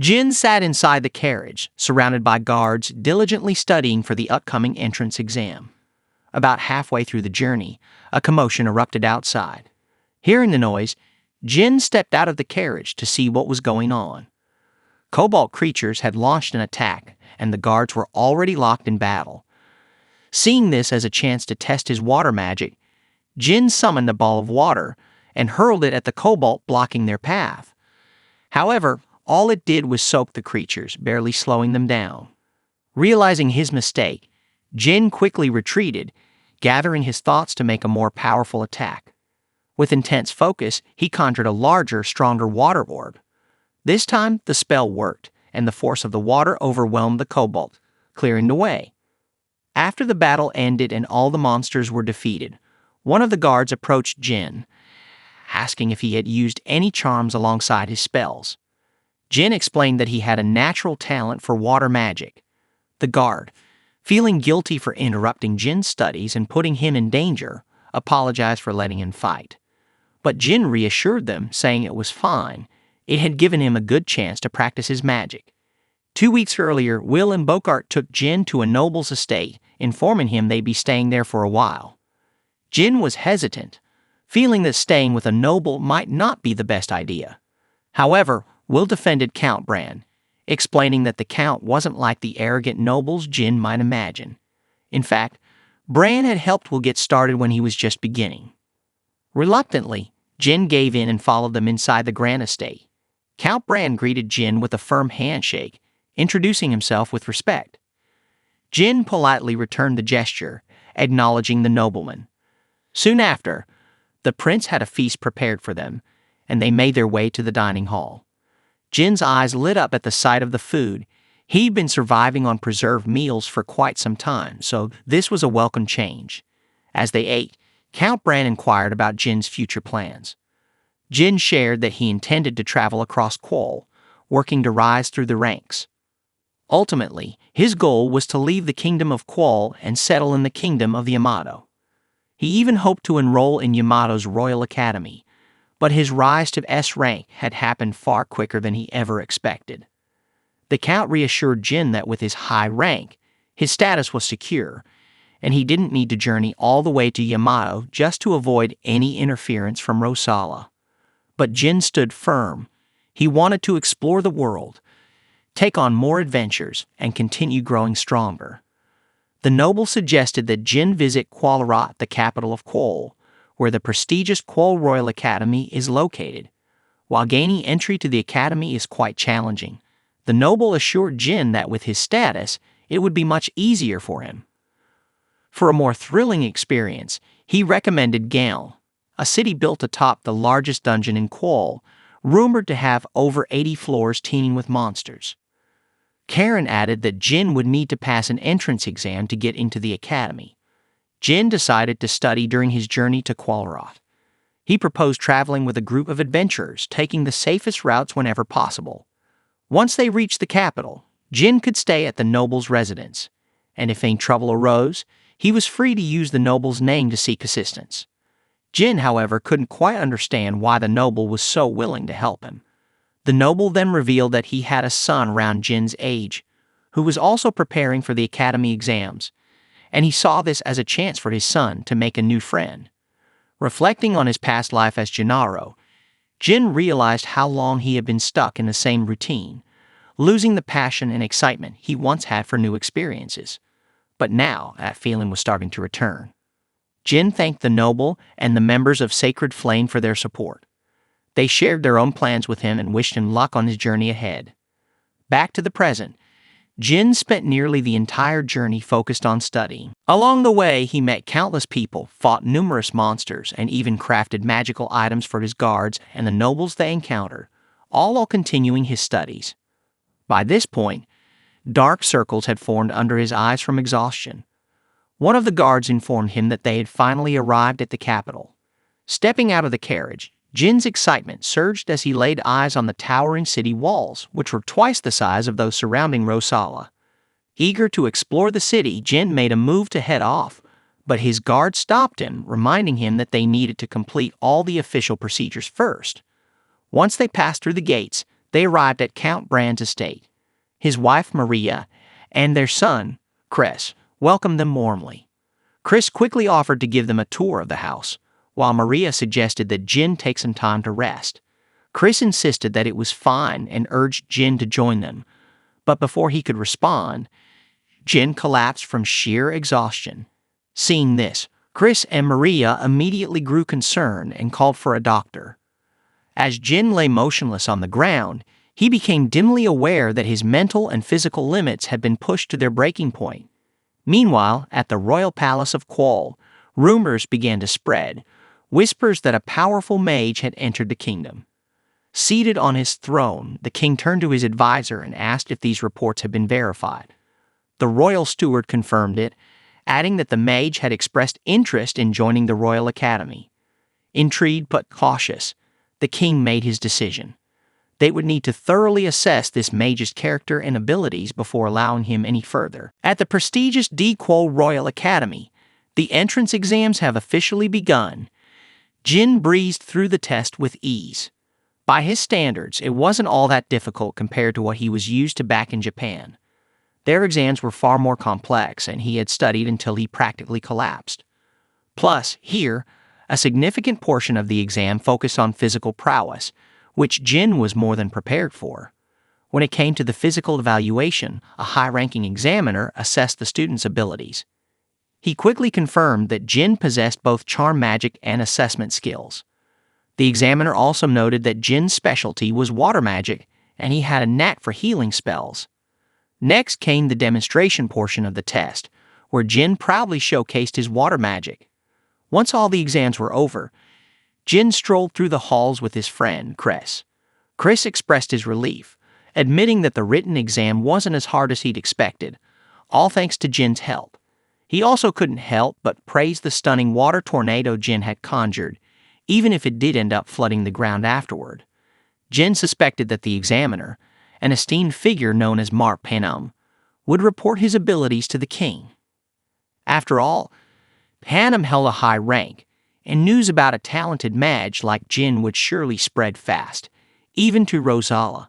Jin sat inside the carriage, surrounded by guards diligently studying for the upcoming entrance exam. About halfway through the journey, a commotion erupted outside. Hearing the noise, Jin stepped out of the carriage to see what was going on. Cobalt creatures had launched an attack, and the guards were already locked in battle. Seeing this as a chance to test his water magic, Jin summoned a ball of water and hurled it at the cobalt, blocking their path. However, all it did was soak the creatures, barely slowing them down. Realizing his mistake, Jin quickly retreated, gathering his thoughts to make a more powerful attack. With intense focus, he conjured a larger, stronger water orb. This time, the spell worked, and the force of the water overwhelmed the cobalt, clearing the way. After the battle ended and all the monsters were defeated, one of the guards approached Jin, asking if he had used any charms alongside his spells. Jin explained that he had a natural talent for water magic. The guard, feeling guilty for interrupting Jin's studies and putting him in danger, apologized for letting him fight. But Jin reassured them, saying it was fine. It had given him a good chance to practice his magic. 2 weeks earlier, Will and Bokart took Jin to a noble's estate, informing him they'd be staying there for a while. Jin was hesitant, feeling that staying with a noble might not be the best idea. However, Will defended Count Bran, explaining that the Count wasn't like the arrogant nobles Jin might imagine. In fact, Bran had helped Will get started when he was just beginning. Reluctantly, Jin gave in and followed them inside the Grand Estate. Count Bran greeted Jin with a firm handshake, introducing himself with respect. Jin politely returned the gesture, acknowledging the nobleman. Soon after, the prince had a feast prepared for them, and they made their way to the dining hall. Jin's eyes lit up at the sight of the food. He'd been surviving on preserved meals for quite some time, so this was a welcome change. As they ate, Count Bran inquired about Jin's future plans. Jin shared that he intended to travel across Quoll, working to rise through the ranks. Ultimately, his goal was to leave the kingdom of Quoll and settle in the kingdom of Yamato. He even hoped to enroll in Yamato's Royal Academy, but his rise to S rank had happened far quicker than he ever expected. The Count reassured Jin that with his high rank, his status was secure, and he didn't need to journey all the way to Yamato just to avoid any interference from Rosala. But Jin stood firm. He wanted to explore the world, take on more adventures, and continue growing stronger. The noble suggested that Jin visit Quallarat, the capital of Quoll, where the prestigious Quoll Royal Academy is located. While gaining entry to the academy is quite challenging, the noble assured Jin that with his status, it would be much easier for him. For a more thrilling experience, he recommended Gale, a city built atop the largest dungeon in Quoll, rumored to have over 80 floors teeming with monsters. Karen added that Jin would need to pass an entrance exam to get into the academy. Jin decided to study during his journey to Quallarat. He proposed traveling with a group of adventurers, taking the safest routes whenever possible. Once they reached the capital, Jin could stay at the noble's residence, and if any trouble arose, he was free to use the noble's name to seek assistance. Jin, however, couldn't quite understand why the noble was so willing to help him. The noble then revealed that he had a son around Jin's age, who was also preparing for the academy exams, and he saw this as a chance for his son to make a new friend. Reflecting on his past life as Gennaro, Jin realized how long he had been stuck in the same routine, losing the passion and excitement he once had for new experiences. But now that feeling was starting to return. Jin thanked the noble and the members of Sacred Flame for their support. They shared their own plans with him and wished him luck on his journey ahead. Back to the present, Jin spent nearly the entire journey focused on studying. Along the way, he met countless people, fought numerous monsters, and even crafted magical items for his guards and the nobles they encountered, all while continuing his studies. By this point, dark circles had formed under his eyes from exhaustion. One of the guards informed him that they had finally arrived at the capital. Stepping out of the carriage, Jin's excitement surged as he laid eyes on the towering city walls, which were twice the size of those surrounding Rosala. Eager to explore the city, Jin made a move to head off, but his guard stopped him, reminding him that they needed to complete all the official procedures first. Once they passed through the gates, They arrived at Count Brand's estate. His wife, Maria, and their son, Chris, welcomed them warmly. Chris quickly offered to give them a tour of the house, while Maria suggested that Jin take some time to rest. Chris insisted that it was fine and urged Jin to join them, but before he could respond, Jin collapsed from sheer exhaustion. Seeing this, Chris and Maria immediately grew concerned and called for a doctor. As Jin lay motionless on the ground, he became dimly aware that his mental and physical limits had been pushed to their breaking point. Meanwhile, at the royal palace of Quoll, rumors began to spread, whispers that a powerful mage had entered the kingdom. Seated on his throne, the king turned to his advisor and asked if these reports had been verified. The royal steward confirmed it, adding that the mage had expressed interest in joining the Royal Academy. Intrigued but cautious, the king made his decision. They would need to thoroughly assess this mage's character and abilities before allowing him any further. At the prestigious Quoll Royal Academy, the entrance exams have officially begun. Jin breezed through the test with ease. By his standards, it wasn't all that difficult compared to what he was used to back in Japan. Their exams were far more complex, and he had studied until he practically collapsed. Plus, here, a significant portion of the exam focused on physical prowess, which Jin was more than prepared for. When it came to the physical evaluation, a high-ranking examiner assessed the student's abilities. He quickly confirmed that Jin possessed both charm magic and assessment skills. The examiner also noted that Jin's specialty was water magic, and he had a knack for healing spells. Next came the demonstration portion of the test, where Jin proudly showcased his water magic. Once all the exams were over, Jin strolled through the halls with his friend, Chris. Chris expressed his relief, admitting that the written exam wasn't as hard as he'd expected, all thanks to Jin's help. He also couldn't help but praise the stunning water tornado Jin had conjured, even if it did end up flooding the ground afterward. Jin suspected that the examiner, an esteemed figure known as Mar Panem, would report his abilities to the king. After all, Panem held a high rank, and news about a talented mage like Jin would surely spread fast, even to Rosala.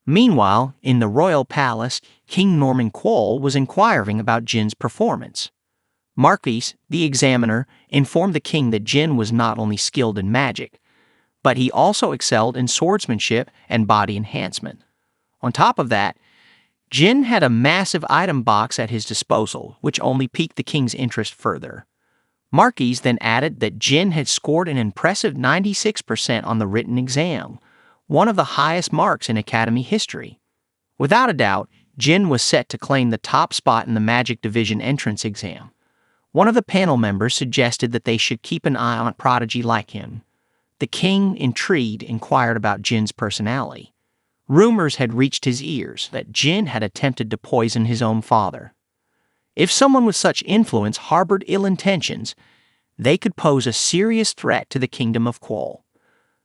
Meanwhile, in the royal palace, King Norman Quoll was inquiring about Jin's performance. Marquis, the examiner, informed the king that Jin was not only skilled in magic, but he also excelled in swordsmanship and body enhancement. On top of that, Jin had a massive item box at his disposal, which only piqued the king's interest further. Marquis then added that Jin had scored an impressive 96% on the written exam, one of the highest marks in Academy history. Without a doubt, Jin was set to claim the top spot in the Magic Division entrance exam. One of the panel members suggested that they should keep an eye on a prodigy like him. The king, intrigued, inquired about Jin's personality. Rumors had reached his ears that Jin had attempted to poison his own father. If someone with such influence harbored ill intentions, they could pose a serious threat to the kingdom of Quoll.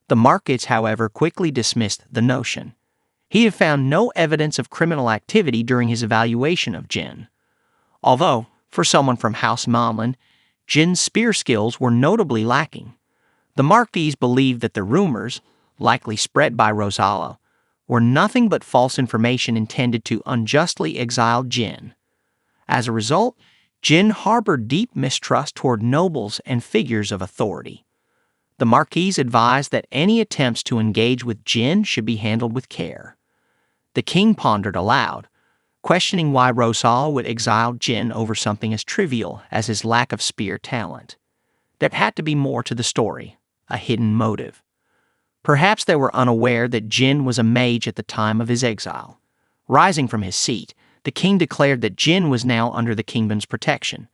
The Marquis, however, quickly dismissed the notion. He had found no evidence of criminal activity during his evaluation of Jin. Although, for someone from House Malin, Jin's spear skills were notably lacking. The Marquis believed that the rumors, likely spread by Rosala, were nothing but false information intended to unjustly exile Jin. As a result, Jin harbored deep mistrust toward nobles and figures of authority. The Marquis advised that any attempts to engage with Jin should be handled with care. The king pondered aloud, questioning why Rosal would exile Jin over something as trivial as his lack of spear talent. There had to be more to the story, a hidden motive. Perhaps they were unaware that Jin was a mage at the time of his exile. Rising from his seat, the king declared that Jin was now under the kingdom's protection.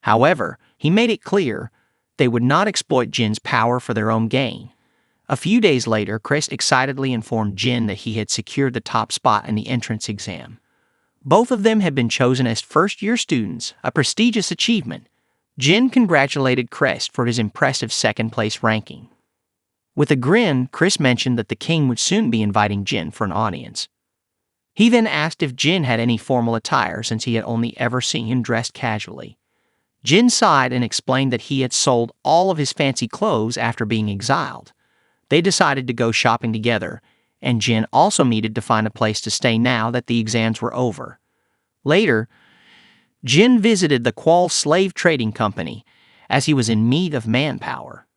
However, he made it clear they would not exploit Jin's power for their own gain. A few days later, Chris excitedly informed Jin that he had secured the top spot in the entrance exam. Both of them had been chosen as first-year students, a prestigious achievement. Jin congratulated Chris for his impressive second-place ranking. With a grin, Chris mentioned that the king would soon be inviting Jin for an audience. He then asked if Jin had any formal attire since he had only ever seen him dressed casually. Jin sighed and explained that he had sold all of his fancy clothes after being exiled. They decided to go shopping together, and Jin also needed to find a place to stay now that the exams were over. Later, Jin visited the Qual slave trading company, as he was in need of manpower.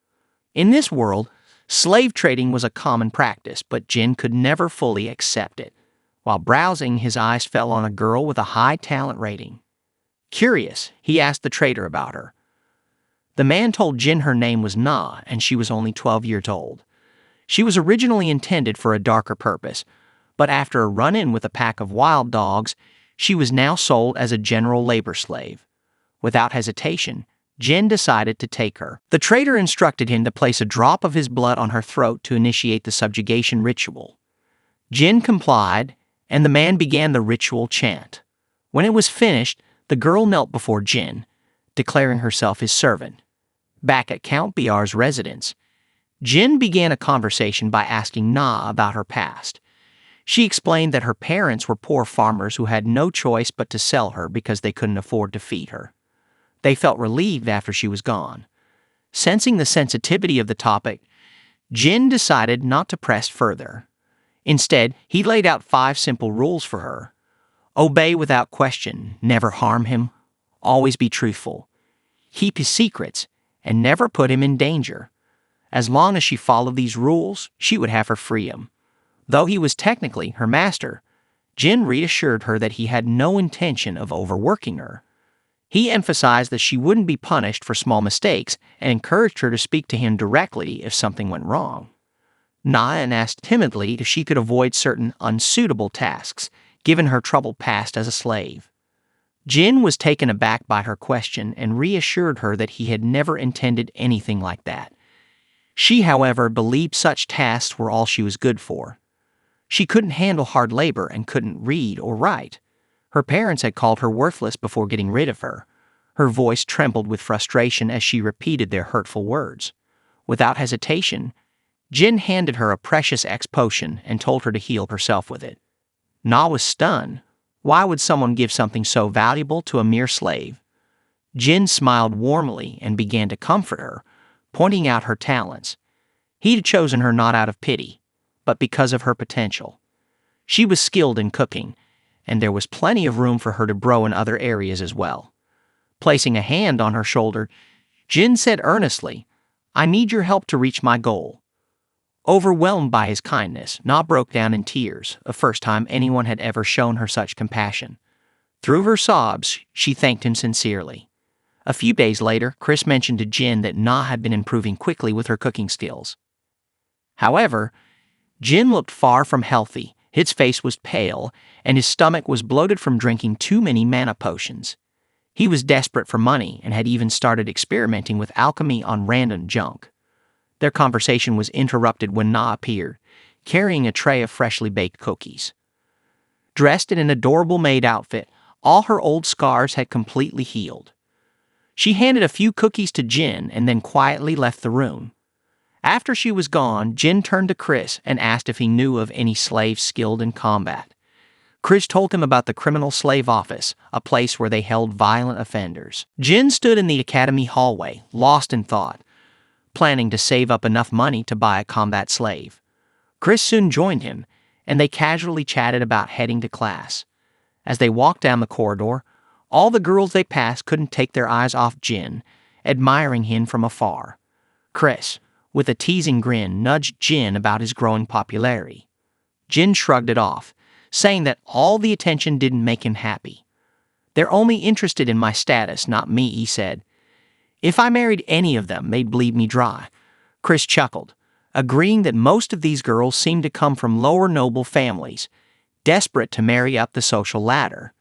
In this world, slave trading was a common practice, but Jin could never fully accept it. While browsing, his eyes fell on a girl with a high talent rating. Curious, he asked the trader about her. The man told Jin her name was Na, and she was only 12 years old. She was originally intended for a darker purpose, but after a run-in with a pack of wild dogs, she was now sold as a general labor slave. Without hesitation, Jin decided to take her. The trader instructed him to place a drop of his blood on her throat to initiate the subjugation ritual. Jin complied, and the man began the ritual chant. When it was finished, the girl knelt before Jin, declaring herself his servant. Back at Count Br's residence, Jin began a conversation by asking Na about her past. She explained that her parents were poor farmers who had no choice but to sell her because they couldn't afford to feed her. They felt relieved after she was gone. Sensing the sensitivity of the topic, Jin decided not to press further. Instead, he laid out 5 simple rules for her. Obey without question, never harm him, always be truthful, keep his secrets, and never put him in danger. As long as she followed these rules, she would have her freedom. Though he was technically her master, Jin reassured her that he had no intention of overworking her. He emphasized that she wouldn't be punished for small mistakes and encouraged her to speak to him directly if something went wrong. Nyan asked timidly if she could avoid certain unsuitable tasks, given her troubled past as a slave. Jin was taken aback by her question and reassured her that he had never intended anything like that. She, however, believed such tasks were all she was good for. She couldn't handle hard labor and couldn't read or write. Her parents had called her worthless before getting rid of her. Her voice trembled with frustration as she repeated their hurtful words. Without hesitation, Jin handed her a precious X potion and told her to heal herself with it. Na was stunned. Why would someone give something so valuable to a mere slave? Jin smiled warmly and began to comfort her, pointing out her talents. He'd chosen her not out of pity, but because of her potential. She was skilled in cooking, and there was plenty of room for her to grow in other areas as well. Placing a hand on her shoulder, Jin said earnestly, "I need your help to reach my goal." Overwhelmed by his kindness, Na broke down in tears, the first time anyone had ever shown her such compassion. Through her sobs, she thanked him sincerely. A few days later, Chris mentioned to Jin that Na had been improving quickly with her cooking skills. However, Jin looked far from healthy. His face was pale, and his stomach was bloated from drinking too many mana potions. He was desperate for money and had even started experimenting with alchemy on random junk. Their conversation was interrupted when Na appeared, carrying a tray of freshly baked cookies. Dressed in an adorable maid outfit, all her old scars had completely healed. She handed a few cookies to Jin and then quietly left the room. After she was gone, Jin turned to Chris and asked if he knew of any slaves skilled in combat. Chris told him about the criminal slave office, a place where they held violent offenders. Jin stood in the academy hallway, lost in thought, planning to save up enough money to buy a combat slave. Chris soon joined him, and they casually chatted about heading to class. As they walked down the corridor, all the girls they passed couldn't take their eyes off Jin, admiring him from afar. Chris, with a teasing grin, nudged Jin about his growing popularity. Jin shrugged it off, saying that all the attention didn't make him happy. "They're only interested in my status, not me," he said. "If I married any of them, they'd bleed me dry." Chris chuckled, agreeing that most of these girls seemed to come from lower noble families, desperate to marry up the social ladder.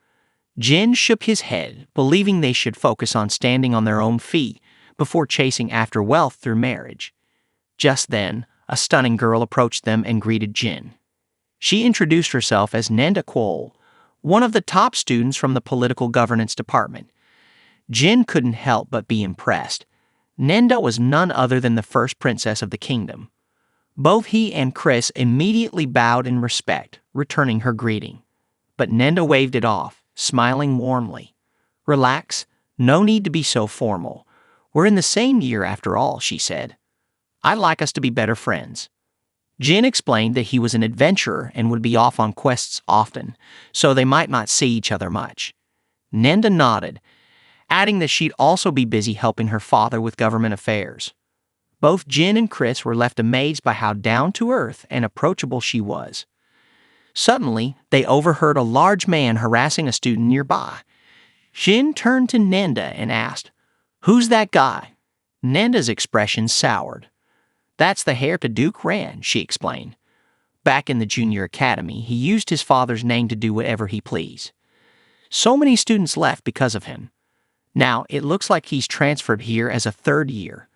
Jin shook his head, believing they should focus on standing on their own feet before chasing after wealth through marriage. Just then, a stunning girl approached them and greeted Jin. She introduced herself as Nenda Quol, one of the top students from the political governance department. Jin couldn't help but be impressed. Nenda was none other than the first princess of the kingdom. Both he and Chris immediately bowed in respect, returning her greeting. But Nenda waved it off, smiling warmly. "Relax, no need to be so formal. We're in the same year after all," she said. "I'd like us to be better friends." Jin explained that he was an adventurer and would be off on quests often, so they might not see each other much. Nenda nodded, adding that she'd also be busy helping her father with government affairs. Both Jin and Chris were left amazed by how down-to-earth and approachable she was. Suddenly, they overheard a large man harassing a student nearby. Jin turned to Nenda and asked, "Who's that guy?" Nenda's expression soured. "That's the heir to Duke Ran," she explained. "Back in the junior academy, he used his father's name to do whatever he pleased. So many students left because of him. Now, it looks like he's transferred here as a third year.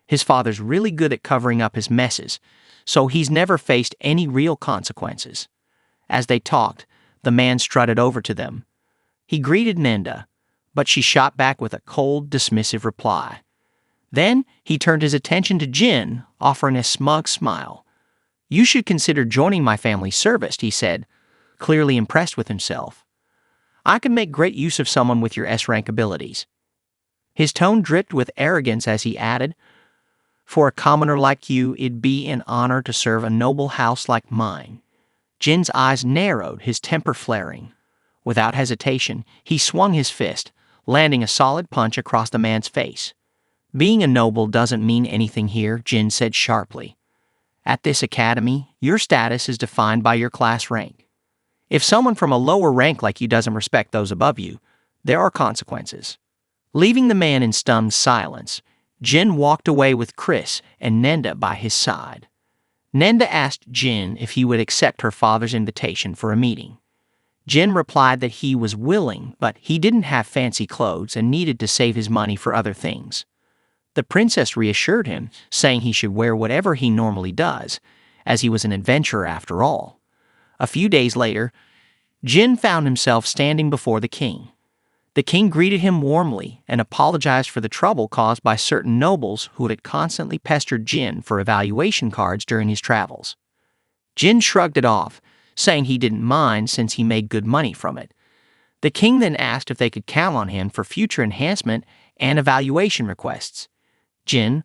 His father's really good at covering up his messes, so he's never faced any real consequences." As they talked, the man strutted over to them. He greeted Nenda, but she shot back with a cold, dismissive reply. Then he turned his attention to Jin, offering a smug smile. "You should consider joining my family's service," he said, clearly impressed with himself. "I could make great use of someone with your S-rank abilities." His tone dripped with arrogance as he added, "For a commoner like you, it'd be an honor to serve a noble house like mine." Jin's eyes narrowed, his temper flaring. Without hesitation, he swung his fist, landing a solid punch across the man's face. "Being a noble doesn't mean anything here," Jin said sharply. "At this academy, your status is defined by your class rank. If someone from a lower rank like you doesn't respect those above you, there are consequences." Leaving the man in stunned silence, Jin walked away with Chris and Nenda by his side. Nenda asked Jin if he would accept her father's invitation for a meeting. Jin replied that he was willing, but he didn't have fancy clothes and needed to save his money for other things. The princess reassured him, saying he should wear whatever he normally does, as he was an adventurer after all. A few days later, Jin found himself standing before the king. The king greeted him warmly and apologized for the trouble caused by certain nobles who had constantly pestered Jin for evaluation cards during his travels. Jin shrugged it off, saying he didn't mind since he made good money from it. The king then asked if they could count on him for future enhancement and evaluation requests. Jin,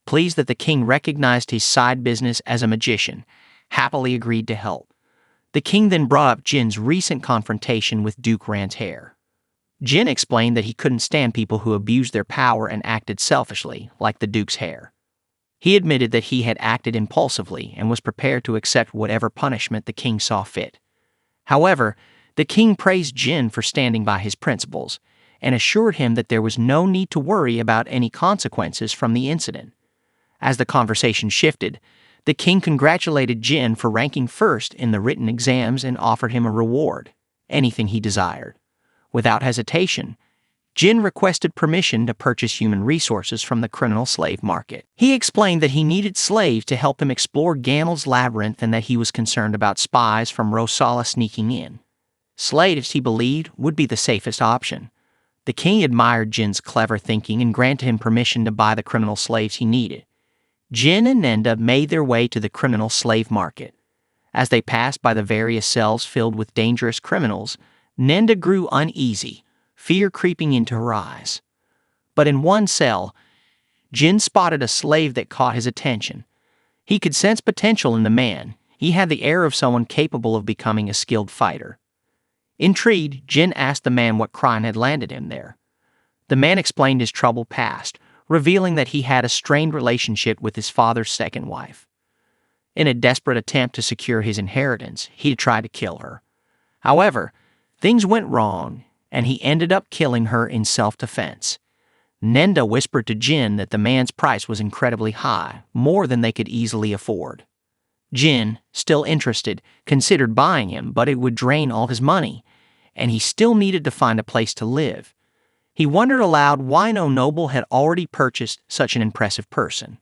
pleased that the king recognized his side business as a magician, happily agreed to help. The king then brought up Jin's recent confrontation with Duke Ran's heir. Jin explained that he couldn't stand people who abused their power and acted selfishly, like the Duke's heir. He admitted that he had acted impulsively and was prepared to accept whatever punishment the king saw fit. However, the king praised Jin for standing by his principles and assured him that there was no need to worry about any consequences from the incident. As the conversation shifted, the king congratulated Jin for ranking first in the written exams and offered him a reward, anything he desired. Without hesitation, Jin requested permission to purchase human resources from the criminal slave market. He explained that he needed slaves to help him explore Gamel's labyrinth and that he was concerned about spies from Rosala sneaking in. Slaves, he believed, would be the safest option. The king admired Jin's clever thinking and granted him permission to buy the criminal slaves he needed. Jin and Nenda made their way to the criminal slave market. As they passed by the various cells filled with dangerous criminals, Nenda grew uneasy, fear creeping into her eyes. But in one cell, Jin spotted a slave that caught his attention. He could sense potential in the man. He had the air of someone capable of becoming a skilled fighter. Intrigued, Jin asked the man what crime had landed him there. The man explained his troubled past, revealing that he had a strained relationship with his father's second wife. In a desperate attempt to secure his inheritance, he tried to kill her. However, things went wrong, and he ended up killing her in self-defense. Nenda whispered to Jin that the man's price was incredibly high, more than they could easily afford. Jin, still interested, considered buying him, but it would drain all his money, and he still needed to find a place to live. He wondered aloud why no noble had already purchased such an impressive person.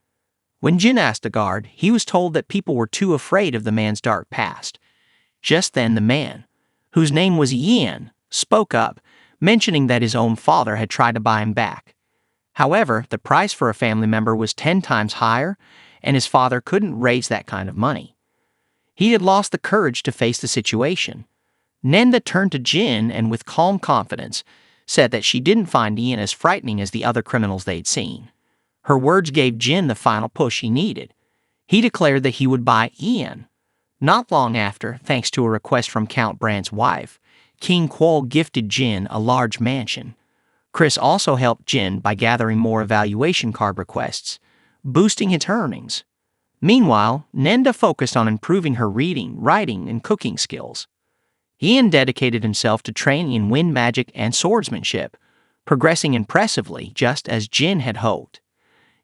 When Jin asked a guard, he was told that people were too afraid of the man's dark past. Just then the man, whose name was Yan, spoke up, mentioning that his own father had tried to buy him back. However, the price for a family member was 10 times higher, and his father couldn't raise that kind of money. He had lost the courage to face the situation. Nenda turned to Jin and with calm confidence said that she didn't find Ian as frightening as the other criminals they'd seen. Her words gave Jin the final push he needed. He declared that he would buy Ian. Not long after, thanks to a request from Count Brand's wife, King Quoll gifted Jin a large mansion. Chris also helped Jin by gathering more evaluation card requests, boosting his earnings. Meanwhile, Nenda focused on improving her reading, writing, and cooking skills. Ian dedicated himself to training in wind magic and swordsmanship, progressing impressively just as Jin had hoped.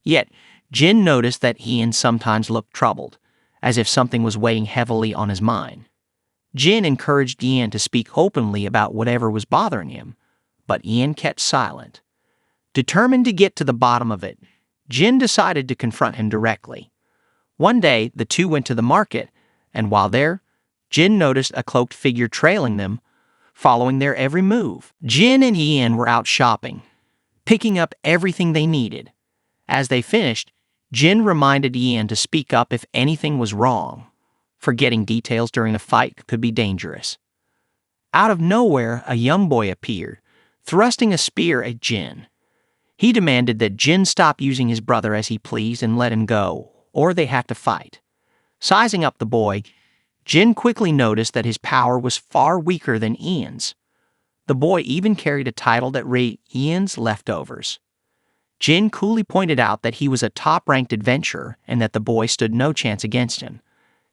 Yet, Jin noticed that Ian sometimes looked troubled, as if something was weighing heavily on his mind. Jin encouraged Ian to speak openly about whatever was bothering him, but Ian kept silent. Determined to get to the bottom of it, Jin decided to confront him directly. One day, the two went to the market, and while there, Jin noticed a cloaked figure trailing them, following their every move. Jin and Ian were out shopping, picking up everything they needed. As they finished, Jin reminded Ian to speak up if anything was wrong. Forgetting details during a fight could be dangerous. Out of nowhere, a young boy appeared, thrusting a spear at Jin. He demanded that Jin stop using his brother as he pleased and let him go, or they have to fight. Sizing up the boy, Jin quickly noticed that his power was far weaker than Ian's. The boy even carried a title that read Ian's Leftovers. Jin coolly pointed out that he was a top-ranked adventurer and that the boy stood no chance against him.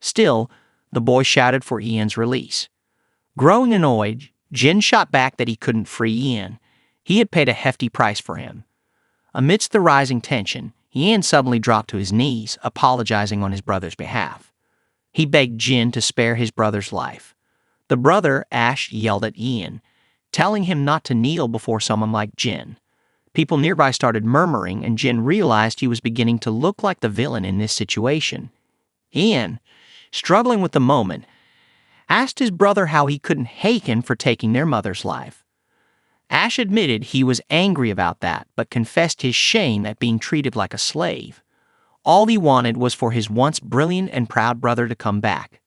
Still, the boy shouted for Ian's release. Growing annoyed, Jin shot back that he couldn't free Ian. He had paid a hefty price for him. Amidst the rising tension, Ian suddenly dropped to his knees, apologizing on his brother's behalf. He begged Jin to spare his brother's life. The brother, Ash, yelled at Ian, telling him not to kneel before someone like Jin. People nearby started murmuring, and Jin realized he was beginning to look like the villain in this situation. Ian, struggling with the moment, asked his brother how he couldn't hate him for taking their mother's life. Ash admitted he was angry about that, but confessed his shame at being treated like a slave. All he wanted was for his once brilliant and proud brother to come back.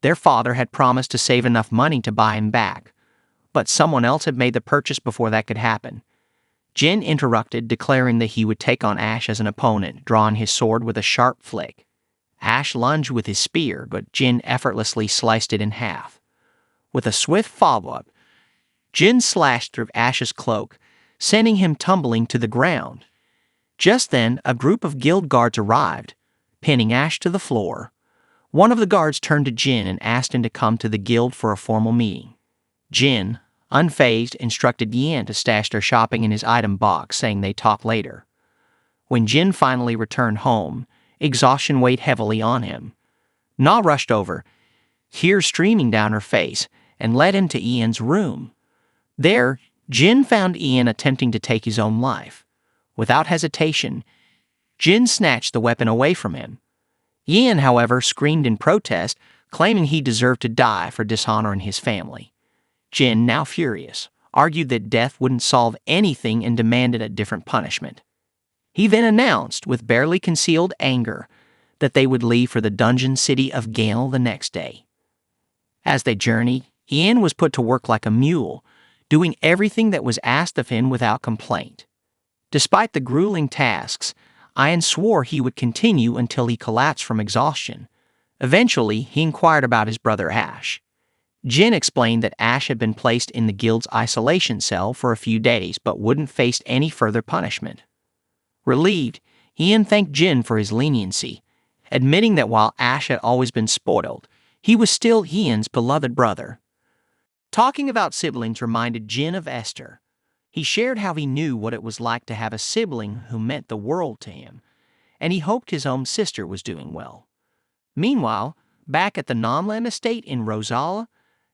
Their father had promised to save enough money to buy him back, but someone else had made the purchase before that could happen. Jin interrupted, declaring that he would take on Ash as an opponent, drawing his sword with a sharp flick. Ash lunged with his spear, but Jin effortlessly sliced it in half. With a swift follow-up, Jin slashed through Ash's cloak, sending him tumbling to the ground. Just then, a group of guild guards arrived, pinning Ash to the floor. One of the guards turned to Jin and asked him to come to the guild for a formal meeting. Jin, unfazed, instructed Ian to stash their shopping in his item box, saying they'd talk later. When Jin finally returned home, exhaustion weighed heavily on him. Na rushed over, tears streaming down her face, and led him to Ian's room. There, Jin found Ian attempting to take his own life. Without hesitation, Jin snatched the weapon away from him. Ian, however, screamed in protest, claiming he deserved to die for dishonoring his family. Jin, now furious, argued that death wouldn't solve anything and demanded a different punishment. He then announced, with barely concealed anger, that they would leave for the dungeon city of Gale the next day. As they journeyed, Ian was put to work like a mule, doing everything that was asked of him without complaint. Despite the grueling tasks, Ian swore he would continue until he collapsed from exhaustion. Eventually, he inquired about his brother Ash. Jin explained that Ash had been placed in the guild's isolation cell for a few days but wouldn't face any further punishment. Relieved, Ian thanked Jin for his leniency, admitting that while Ash had always been spoiled, he was still Ian's beloved brother. Talking about siblings reminded Jin of Esther. He shared how he knew what it was like to have a sibling who meant the world to him, and he hoped his own sister was doing well. Meanwhile, back at the Nomland estate in Rosala,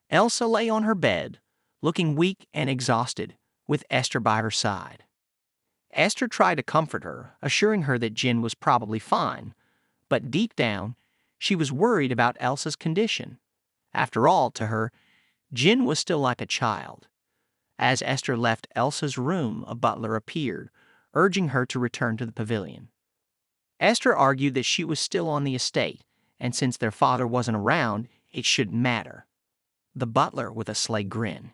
Elsa lay on her bed, looking weak and exhausted, with Esther by her side. Esther tried to comfort her, assuring her that Jin was probably fine, but deep down, she was worried about Elsa's condition. After all, to her, Jin was still like a child. As Esther left Elsa's room, a butler appeared, urging her to return to the pavilion. Esther argued that she was still on the estate, and since their father wasn't around, it shouldn't matter. The butler, with a sly grin,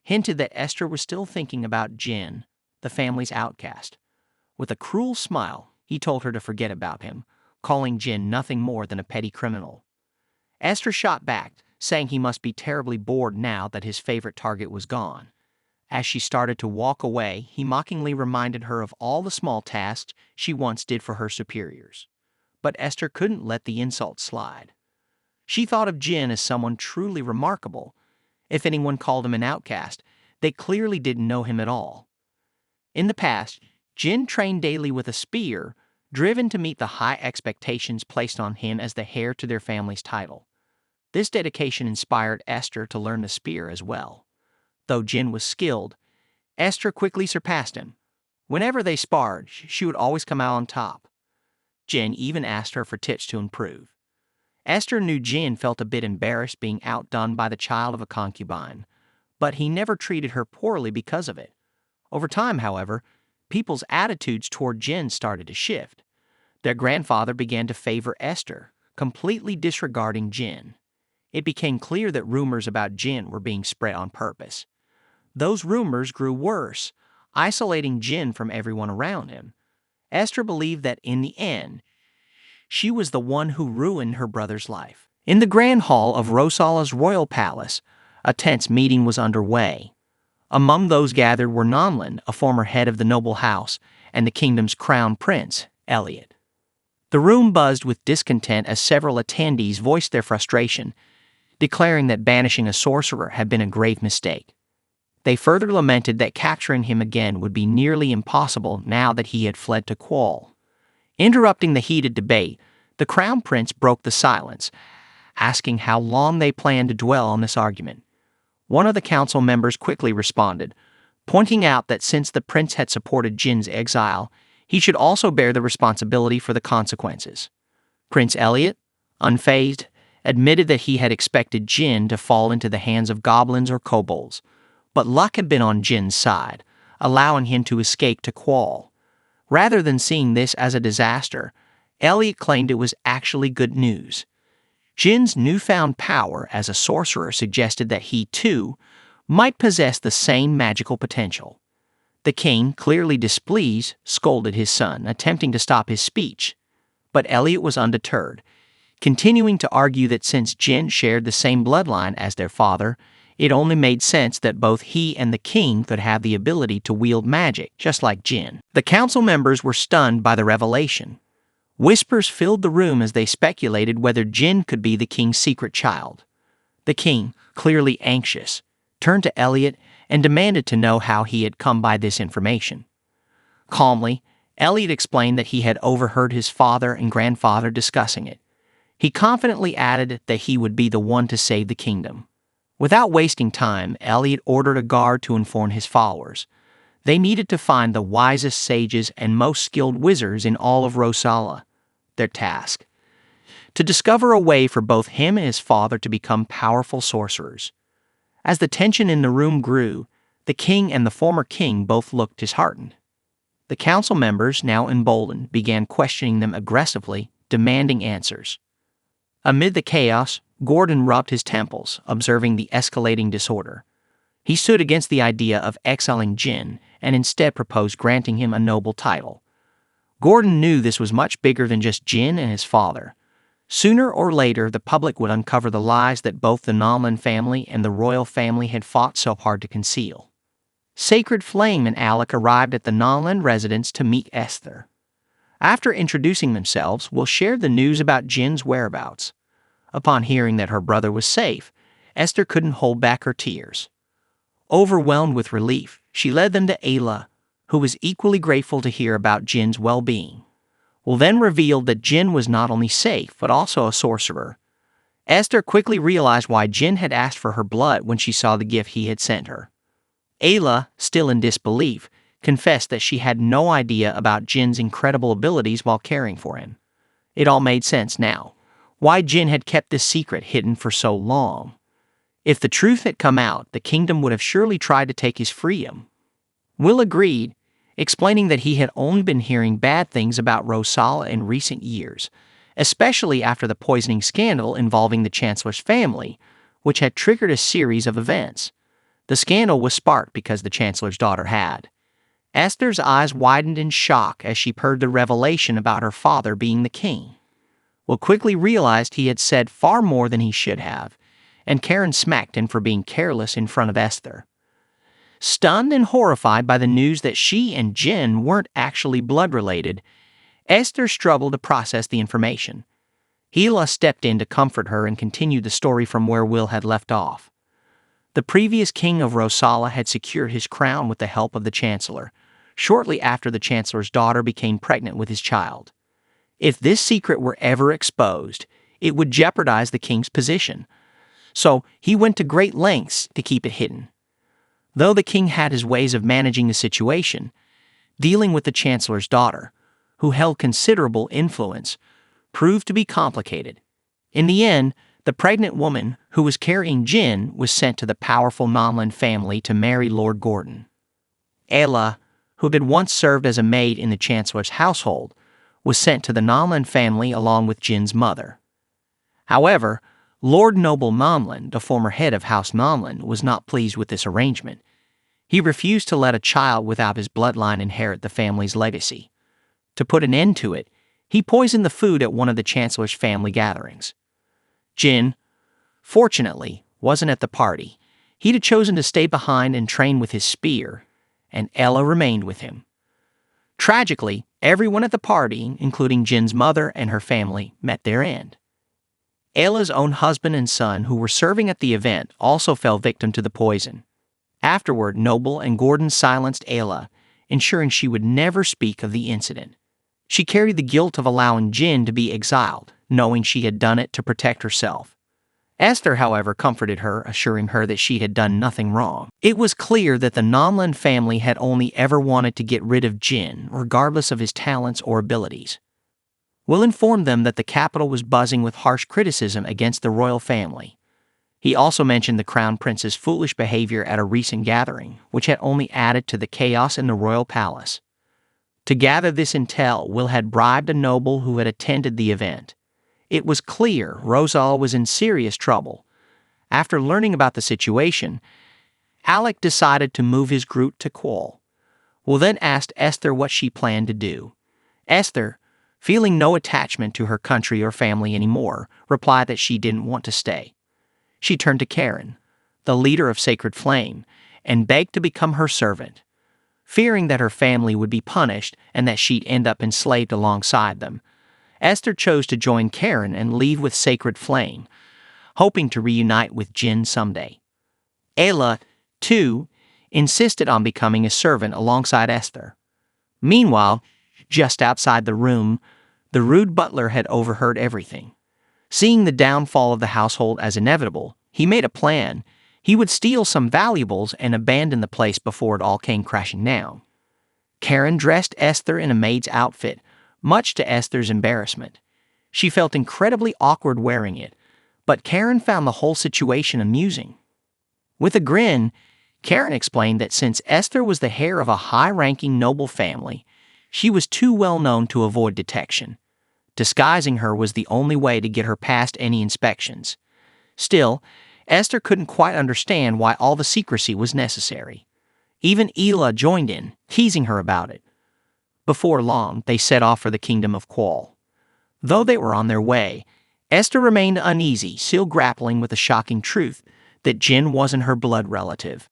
hinted that Esther was still thinking about Jin, the family's outcast. With a cruel smile, he told her to forget about him, calling Jin nothing more than a petty criminal. Esther shot back, saying he must be terribly bored now that his favorite target was gone. As she started to walk away, he mockingly reminded her of all the small tasks she once did for her superiors. But Esther couldn't let the insult slide. She thought of Jin as someone truly remarkable. If anyone called him an outcast, they clearly didn't know him at all. In the past, Jin trained daily with a spear, driven to meet the high expectations placed on him as the heir to their family's title. This dedication inspired Esther to learn the spear as well. Though Jin was skilled, Esther quickly surpassed him. Whenever they sparred, she would always come out on top. Jin even asked her for tips to improve. Esther knew Jin felt a bit embarrassed being outdone by the child of a concubine, but he never treated her poorly because of it. Over time, however, people's attitudes toward Jin started to shift. Their grandfather began to favor Esther, completely disregarding Jin. It became clear that rumors about Jin were being spread on purpose. Those rumors grew worse, isolating Jin from everyone around him. Esther believed that in the end, she was the one who ruined her brother's life. In the grand hall of Rosala's royal palace, a tense meeting was underway. Among those gathered were Nonlin, a former head of the noble house, and the kingdom's crown prince, Elliot. The room buzzed with discontent as several attendees voiced their frustration, declaring that banishing a sorcerer had been a grave mistake. They further lamented that capturing him again would be nearly impossible now that he had fled to Qual. Interrupting the heated debate, the crown prince broke the silence, asking how long they planned to dwell on this argument. One of the council members quickly responded, pointing out that since the prince had supported Jin's exile, he should also bear the responsibility for the consequences. Prince Elliot, unfazed, admitted that he had expected Jin to fall into the hands of goblins or kobolds, but luck had been on Jin's side, allowing him to escape to Qual. Rather than seeing this as a disaster, Elliot claimed it was actually good news. Jin's newfound power as a sorcerer suggested that he, too, might possess the same magical potential. The king, clearly displeased, scolded his son, attempting to stop his speech. But Elliot was undeterred, continuing to argue that since Jin shared the same bloodline as their father, it only made sense that both he and the king could have the ability to wield magic, just like Jin. The council members were stunned by the revelation. Whispers filled the room as they speculated whether Jin could be the king's secret child. The king, clearly anxious, turned to Elliot and demanded to know how he had come by this information. Calmly, Elliot explained that he had overheard his father and grandfather discussing it. He confidently added that he would be the one to save the kingdom. Without wasting time, Elliot ordered a guard to inform his followers. They needed to find the wisest sages and most skilled wizards in all of Rosala. Their task: to discover a way for both him and his father to become powerful sorcerers. As the tension in the room grew, the king and the former king both looked disheartened. The council members, now emboldened, began questioning them aggressively, demanding answers. Amid the chaos, Gordon rubbed his temples, observing the escalating disorder. He stood against the idea of exiling Jin and instead proposed granting him a noble title. Gordon knew this was much bigger than just Jin and his father. Sooner or later, the public would uncover the lies that both the Nonlin family and the royal family had fought so hard to conceal. Sacred Flame and Alec arrived at the Nonlin residence to meet Esther. After introducing themselves, we'll share the news about Jin's whereabouts. Upon hearing that her brother was safe, Esther couldn't hold back her tears. Overwhelmed with relief, she led them to Ayla, who was equally grateful to hear about Jin's well-being. Will then revealed that Jin was not only safe, but also a sorcerer. Esther quickly realized why Jin had asked for her blood when she saw the gift he had sent her. Ayla, still in disbelief, confessed that she had no idea about Jin's incredible abilities while caring for him. It all made sense now. Why Jin had kept this secret hidden for so long. If the truth had come out, the kingdom would have surely tried to take his freedom. Will agreed, explaining that he had only been hearing bad things about Rosala in recent years, especially after the poisoning scandal involving the Chancellor's family, which had triggered a series of events. The scandal was sparked because the Chancellor's daughter had. Esther's eyes widened in shock as she heard the revelation about her father being the king. Will quickly realized he had said far more than he should have, and Karen smacked him for being careless in front of Esther. Stunned and horrified by the news that she and Jin weren't actually blood-related, Esther struggled to process the information. Hela stepped in to comfort her and continued the story from where Will had left off. The previous king of Rosala had secured his crown with the help of the Chancellor, shortly after the Chancellor's daughter became pregnant with his child. If this secret were ever exposed, it would jeopardize the king's position, so he went to great lengths to keep it hidden. Though the king had his ways of managing the situation, dealing with the Chancellor's daughter, who held considerable influence, proved to be complicated. In the end, the pregnant woman who was carrying Jin was sent to the powerful Nonland family to marry Lord Gordon. Ella, who had once served as a maid in the Chancellor's household, was sent to the Nonland family along with Jin's mother. However, Lord Noble Nonland, the former head of House Nonland, was not pleased with this arrangement. He refused to let a child without his bloodline inherit the family's legacy. To put an end to it, he poisoned the food at one of the Chancellor's family gatherings. Jin, fortunately, wasn't at the party. He'd chosen to stay behind and train with his spear, and Ella remained with him. Tragically, everyone at the party, including Jin's mother and her family, met their end. Ella's own husband and son, who were serving at the event, also fell victim to the poison. Afterward, Noble and Gordon silenced Ella, ensuring she would never speak of the incident. She carried the guilt of allowing Jin to be exiled, knowing she had done it to protect herself. Esther, however, comforted her, assuring her that she had done nothing wrong. It was clear that the Nonland family had only ever wanted to get rid of Jin, regardless of his talents or abilities. Will informed them that the capital was buzzing with harsh criticism against the royal family. He also mentioned the crown prince's foolish behavior at a recent gathering, which had only added to the chaos in the royal palace. To gather this intel, Will had bribed a noble who had attended the event. It was clear Rosal was in serious trouble. After learning about the situation, Alec decided to move his group to Quol. Will then asked Esther what she planned to do. Esther, feeling no attachment to her country or family anymore, replied that she didn't want to stay. She turned to Karen, the leader of Sacred Flame, and begged to become her servant. Fearing that her family would be punished and that she'd end up enslaved alongside them, Esther chose to join Karen and leave with Sacred Flame, hoping to reunite with Jin someday. Ella, too, insisted on becoming a servant alongside Esther. Meanwhile, just outside the room, the rude butler had overheard everything. Seeing the downfall of the household as inevitable, he made a plan. He would steal some valuables and abandon the place before it all came crashing down. Karen dressed Esther in a maid's outfit, much to Esther's embarrassment. She felt incredibly awkward wearing it, but Karen found the whole situation amusing. With a grin, Karen explained that since Esther was the heir of a high-ranking noble family, she was too well known to avoid detection. Disguising her was the only way to get her past any inspections. Still, Esther couldn't quite understand why all the secrecy was necessary. Even Ela joined in, teasing her about it. Before long, they set off for the kingdom of Quol. Though they were on their way, Esther remained uneasy, still grappling with the shocking truth that Jin wasn't her blood relative.